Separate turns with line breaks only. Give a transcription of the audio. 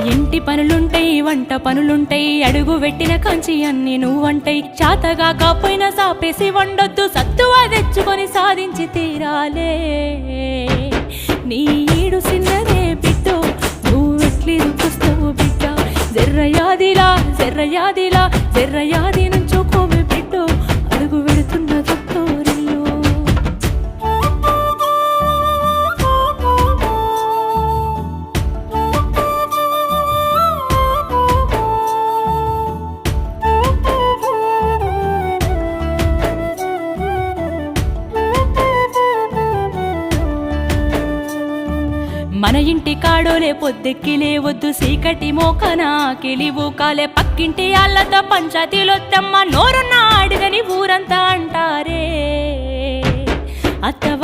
ఇంటి పనులుంటాయి వంట పనులుంటాయి అడుగు పెట్టిన కంచి అన్ని నువ్వంటాయి చాతగా కాపోయినా సాపేసి వండొద్దు సత్తువా తెచ్చుకొని సాధించి తీరాలే నీ ఈడు సిన్నదే బిడ్డో నువ్వెట్లి దుఃఖిస్తావు బిడ్డ జర్రయాదిలా జర్రయాదిలా జర్రయాది నుంచోకోవే బిడ్డో అడుగు పెడుతున్న దొక్కోరిల్లు మన ఇంటి కాడోలే పొద్దెక్కి లేవద్దు సీకటి మోకన కిలివు కాలే పక్కింటి ఆళ్ళతో పంచాయతీలొత్తమ్మ నోరున్న అడుగని ఊరంతా అంటారే అత్తవ